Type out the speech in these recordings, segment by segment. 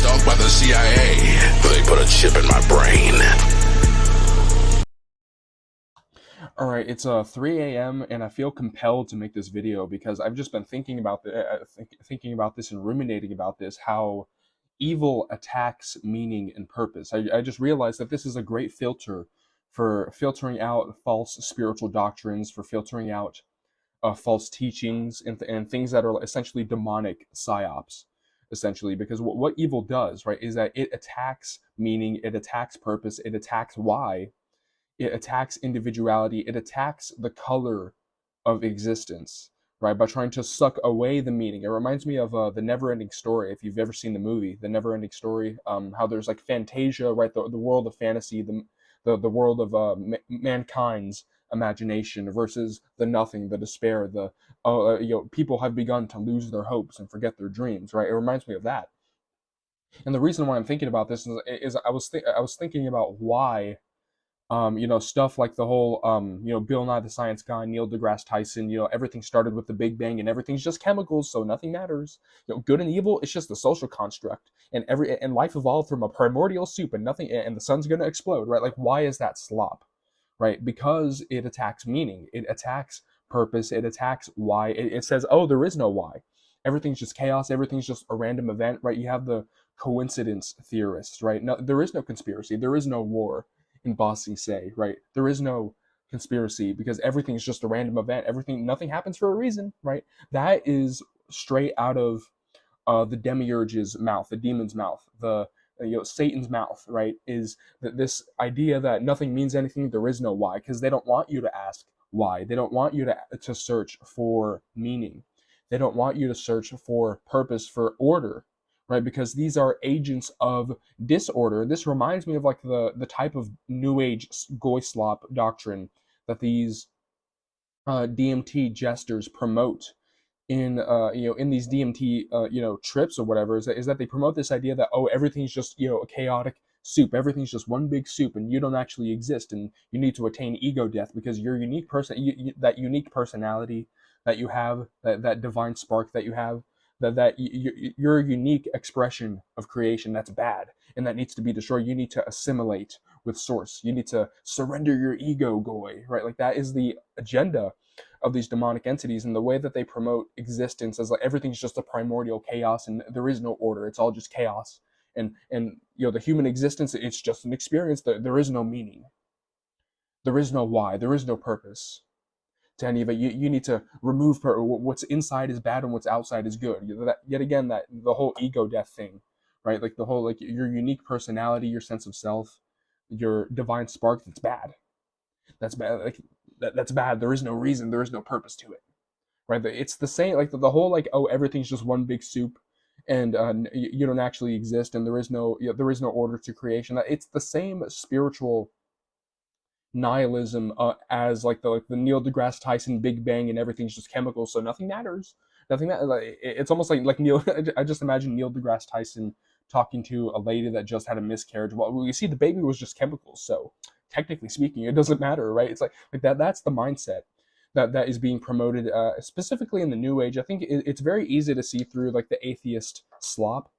Stalked by the CIA. They put a chip in my brain. All right, it's 3 a.m. and I feel compelled to make this video because I've just been thinking about thinking about this and ruminating about this. How evil attacks meaning and purpose. I just realized that this is a great filter for filtering out false spiritual doctrines, for filtering out false teachings and things that are essentially demonic psyops. Essentially, because what evil does, right, is that it attacks meaning, it attacks purpose, it attacks why, it attacks individuality, it attacks the color of existence, right, by trying to suck away the meaning. It reminds me of the never ending story. If you've ever seen the movie the never ending story, how there's like fantasia, right, the world of fantasy, the world of mankind's imagination versus the nothing, the despair, the people have begun to lose their hopes and forget their dreams, right. It reminds me of that. And the reason why I'm thinking about this is I was thinking about why stuff like the whole, Bill Nye the Science Guy, Neil deGrasse Tyson, everything started with the Big Bang and everything's just chemicals, so nothing matters. Good and evil, it's just a social construct, and life evolved from a primordial soup, and nothing, and the sun's gonna explode, right? Like, why is that slop, right? Because it attacks meaning, it attacks purpose, it attacks why. It says, oh, there is no why. Everything's just chaos. Everything's just a random event, right? You have the coincidence theorists, right? No, there is no conspiracy. There is no war in Bossing Say, right? There is no conspiracy because everything is just a random event. Nothing happens for a reason, right? That is straight out of the demiurge's mouth, the demon's mouth, the Satan's mouth, right? Is that this idea that nothing means anything, there is no why, because they don't want you to ask why. They don't want you to search for meaning. They don't want you to search for purpose, for order, right? Because these are agents of disorder. This reminds me of like the type of New Age goy slop doctrine that these DMT jesters promote in in these DMT trips or whatever. Is that they promote this idea that, oh, everything's just a chaotic soup, everything's just one big soup, and you don't actually exist, and you need to attain ego death because your unique person, that unique personality that you have, that divine spark that you have, your unique expression of creation, that's bad and that needs to be destroyed. You need to assimilate with source. You need to surrender your ego, goy, right? Like, that is the agenda of these demonic entities, and the way that they promote existence as like everything's just a primordial chaos and there is no order. It's all just chaos. And the human existence, it's just an experience. There is no meaning. There is no why. There is no purpose to any of it. You need to remove what's inside is bad and what's outside is good. Yet again, that the whole ego death thing, right? Like the whole, like, your unique personality, your sense of self, your divine spark, that's bad. That's bad. Like, that's bad. There is no reason. There is no purpose to it, right? It's the same. Like the whole, like, oh, everything's just one big soup, and you don't actually exist, and there is no order to creation. It's the same spiritual nihilism as like the Neil deGrasse Tyson Big Bang and everything's just chemicals, so nothing matters. Nothing that like it's almost like Neil. I just imagine Neil deGrasse Tyson talking to a lady that just had a miscarriage. Well, you see, the baby was just chemicals, so technically speaking, it doesn't matter, right? It's like that. That's the mindset that is being promoted specifically in the New Age. I think it's very easy to see through like the atheist slop,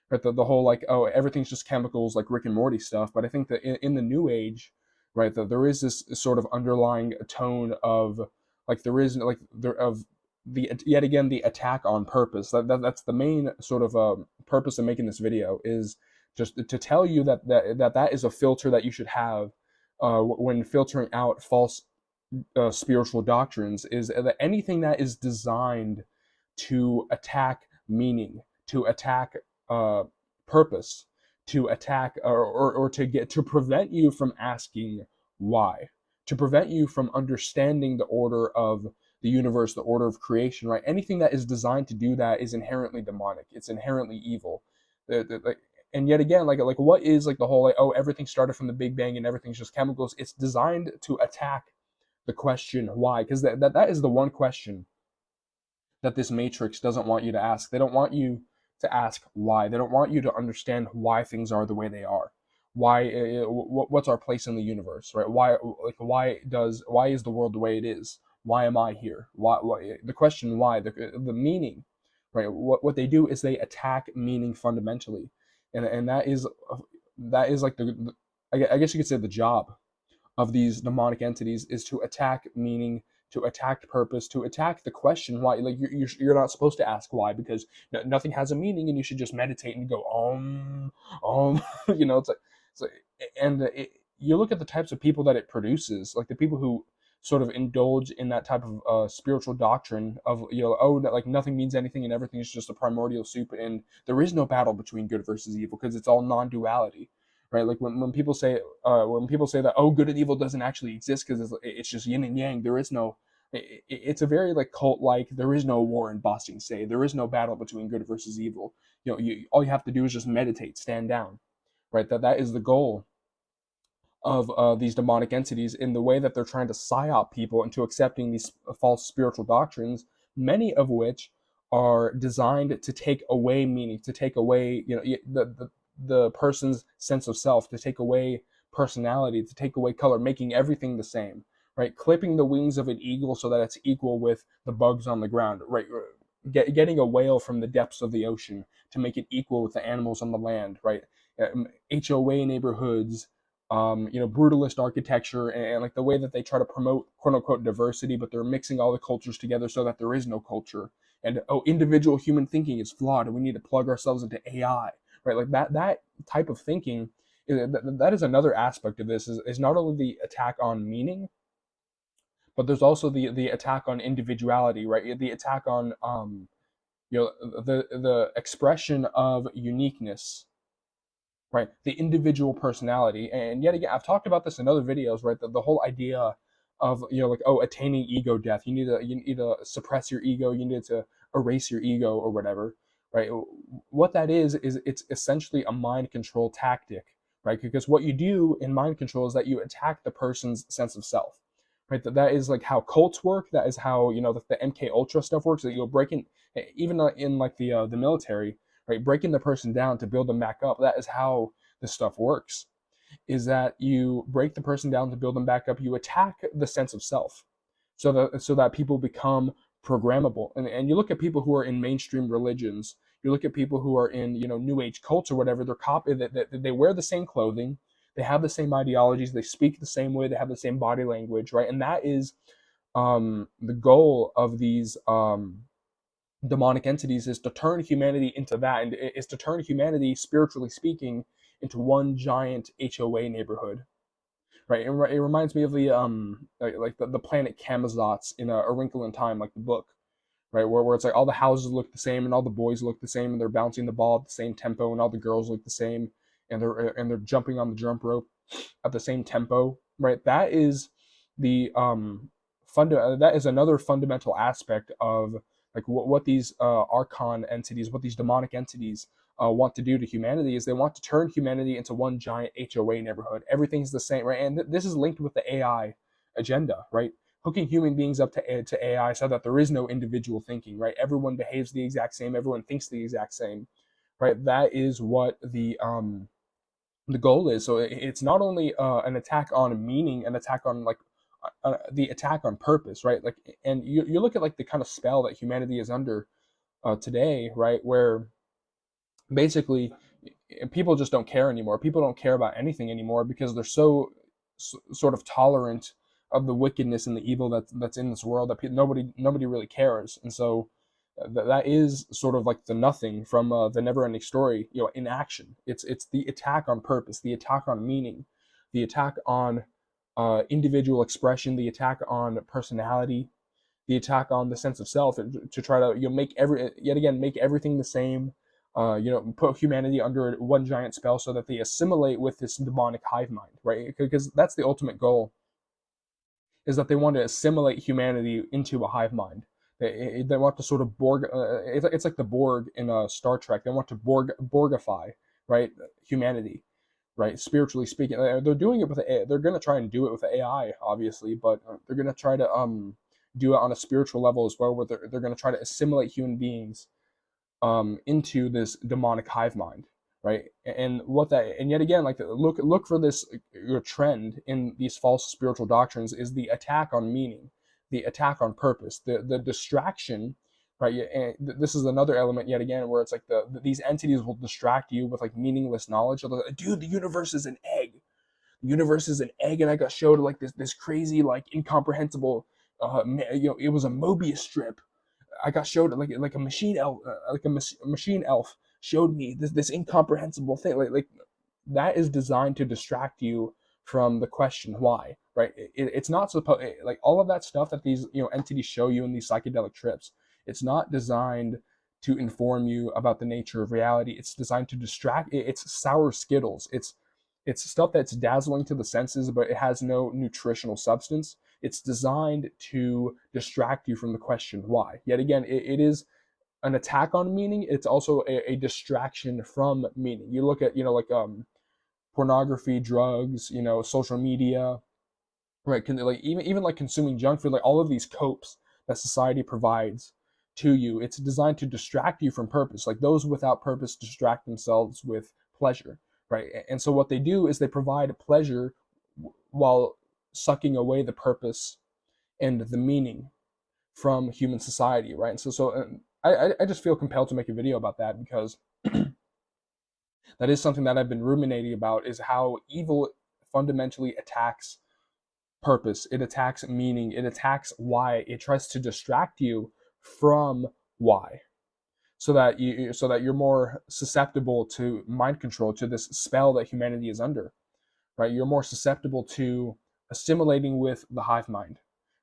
right? The whole, like, oh, everything's just chemicals, like Rick and Morty stuff. But I think that in the New Age, right, that there is this sort of underlying tone of, like, there is like there of the, yet again, the attack on purpose. That's the main sort of purpose of making this video, is just to tell you that is a filter that you should have when filtering out false spiritual doctrines, is that anything that is designed to attack meaning, to attack purpose, to attack or to prevent you from asking why, to prevent you from understanding the order of the universe, the order of creation, right? Anything that is designed to do that is inherently demonic. It's inherently evil. And yet again, like what is, like, the whole, like, oh, everything started from the Big Bang and everything's just chemicals? It's designed to attack the question why, because that is the one question that this matrix doesn't want you to ask. They don't want you to ask why. They don't want you to understand why things are the way they are. Why? What's our place in the universe, right? Why is the world the way it is? Why am I here? Why the question why, the meaning, right? What they do is they attack meaning fundamentally. and that is like I guess you could say the job of these demonic entities is to attack meaning, to attack purpose, to attack the question why. Like you're not supposed to ask why, because nothing has a meaning, and you should just meditate and go you know, it's like and you look at the types of people that it produces, like the people who sort of indulge in that type of spiritual doctrine of, you know, oh, like nothing means anything and everything is just a primordial soup, and there is no battle between good versus evil because it's all non-duality, right? Like when people say that, oh, good and evil doesn't actually exist because it's just yin and yang, there is no, it's a very like cult like, there is no war in Boston say, there is no battle between good versus evil. You know, all you have to do is just meditate, stand down, right? That is the goal of these demonic entities, in the way that they're trying to psyop people into accepting these false spiritual doctrines, many of which are designed to take away meaning, to take away, you know, the person's sense of self, to take away personality, to take away color, making everything the same, right? Clipping the wings of an eagle so that it's equal with the bugs on the ground, right? Getting a whale from the depths of the ocean to make it equal with the animals on the land, right? HOA neighborhoods, you know, brutalist architecture, and like the way that they try to promote quote unquote diversity, but they're mixing all the cultures together so that there is no culture. And oh, individual human thinking is flawed, and we need to plug ourselves into AI, right? Like that type of thinking. That is another aspect of this, is not only the attack on meaning, but there's also the attack on individuality, right? The attack on you know, the expression of uniqueness, right? The individual personality. And yet again, I've talked about this in other videos, right? The whole idea of, you know, like, oh, attaining ego death, you need to suppress your ego, you need to erase your ego or whatever, right? What that is it's essentially a mind control tactic, right? Because what you do in mind control is that you attack the person's sense of self, right? That is like how cults work. That is how, you know, the MK Ultra stuff works. That you'll break in, even in like the military, right? Breaking the person down to build them back up. That is how this stuff works. Is that you break the person down to build them back up. You attack the sense of self, so that people become programmable. And you look at people who are in mainstream religions. You look at people who are in, you know, new age cults or whatever. They're they wear the same clothing. They have the same ideologies. They speak the same way. They have the same body language, right? And that is the goal of these demonic entities, is to turn humanity into that, and is to turn humanity, spiritually speaking, into one giant HOA neighborhood, right? It reminds me of the like the planet Camazotz in A Wrinkle in Time, like the book, right? Where it's like all the houses look the same and all the boys look the same and they're bouncing the ball at the same tempo and all the girls look the same and they're jumping on the jump rope at the same tempo, right? That is the that is another fundamental aspect of like what these archon entities, what these demonic entities want to do to humanity, is they want to turn humanity into one giant HOA neighborhood. Everything's the same, right? And this is linked with the AI agenda, right? Hooking human beings up to AI so that there is no individual thinking, right? Everyone behaves the exact same, everyone thinks the exact same, right? That is what the goal is. So it's not only an attack on meaning, an attack on like the attack on purpose, right? Like, and you look at like the kind of spell that humanity is under today, right? Where basically people just don't care anymore. People don't care about anything anymore because they're so sort of tolerant of the wickedness and the evil that's in this world that nobody really cares. And so that is sort of like the nothing from the never-ending story, you know, in action. It's the attack on purpose, the attack on meaning, the attack on individual expression, the attack on personality, the attack on the sense of self, to try to, you know, make everything the same. You know, put humanity under one giant spell so that they assimilate with this demonic hive mind, right? Because that's the ultimate goal, is that they want to assimilate humanity into a hive mind. They want to sort of Borg. It's like the Borg in Star Trek. They want to Borgify, right, humanity, right? Spiritually speaking, they're doing it with they're going to try and do it with AI, obviously, but they're going to try to do it on a spiritual level as well, where they're going to try to assimilate human beings into this demonic hive mind, right? And what that, and yet again, like look for this trend in these false spiritual doctrines, is the attack on meaning, the attack on purpose, the distraction, right? And this is another element yet again where it's like these entities will distract you with like meaningless knowledge. Like, dude, the universe is an egg. The universe is an egg, and I got showed like this crazy, like, incomprehensible, it was a Mobius strip. I got showed like a machine elf, machine elf showed me this incomprehensible thing. Like that is designed to distract you from the question why, right? It's not supposed, like, all of that stuff that these entities show you in these psychedelic trips. It's not designed to inform you about the nature of reality. It's designed to distract. It's sour skittles. It's stuff that's dazzling to the senses, but it has no nutritional substance. It's designed to distract you from the question why. Yet again, it is an attack on meaning. It's also a distraction from meaning. You look at, like, pornography, drugs, social media, right? Like, even like consuming junk food, like all of these copes that society provides to you, it's designed to distract you from purpose. Like, those without purpose distract themselves with pleasure, right? And so what they do is they provide pleasure while sucking away the purpose and the meaning from human society, right? And I just feel compelled to make a video about that, because that is something that I've been ruminating about, is how evil fundamentally attacks purpose. It attacks meaning. It attacks why. It tries to distract you from why, so that you're more susceptible to mind control, to this spell that humanity is under, right? You're more susceptible to assimilating with the hive mind,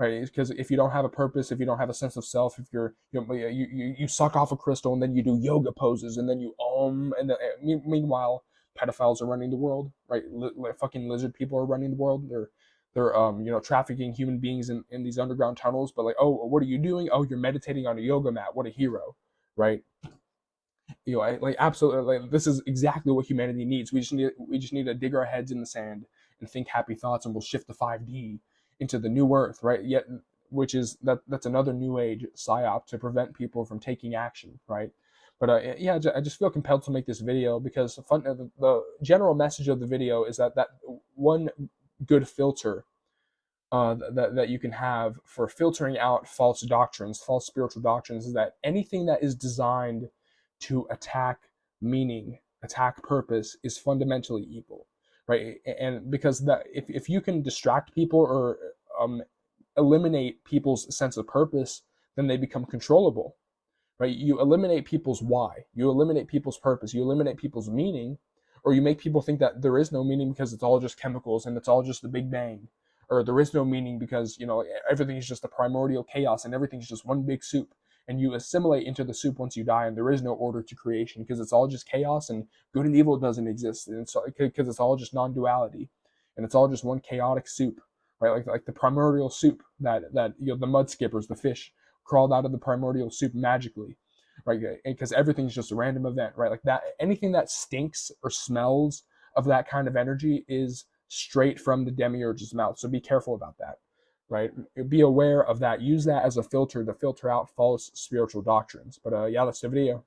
right? Because if you don't have a purpose, if you don't have a sense of self, if you suck off a crystal and then you do yoga poses and then you and then, meanwhile pedophiles are running the world, right? Fucking lizard people are running the world. They're trafficking human beings in these underground tunnels. But like, oh, what are you doing? Oh, you're meditating on a yoga mat. What a hero, right? Like, absolutely, like, this is exactly what humanity needs. We just need to dig our heads in the sand and think happy thoughts, and we'll shift the 5D into the new earth, right? Yet, which is that's another new age psyop to prevent people from taking action, right? But yeah, I just feel compelled to make this video, because the general message of the video is that one good filter that you can have for filtering out false doctrines, false spiritual doctrines, is that anything that is designed to attack meaning, attack purpose, is fundamentally evil, right? And because that, if you can distract people or eliminate people's sense of purpose, then they become controllable, right? You eliminate people's why, you eliminate people's purpose, you eliminate people's meaning, or you make people think that there is no meaning because it's all just chemicals and it's all just the Big Bang, or there is no meaning because everything is just a primordial chaos and everything's just one big soup, and you assimilate into the soup once you die, and there is no order to creation because it's all just chaos, and good and evil doesn't exist, and because it's all just non-duality, and it's all just one chaotic soup, right? Like the primordial soup that the mud skippers, the fish, crawled out of the primordial soup magically, right? Because everything's just a random event, right? Like that, anything that stinks or smells of that kind of energy is straight from the demiurge's mouth. So be careful about that, right? Be aware of that. Use that as a filter to filter out false spiritual doctrines. But yeah, that's the video.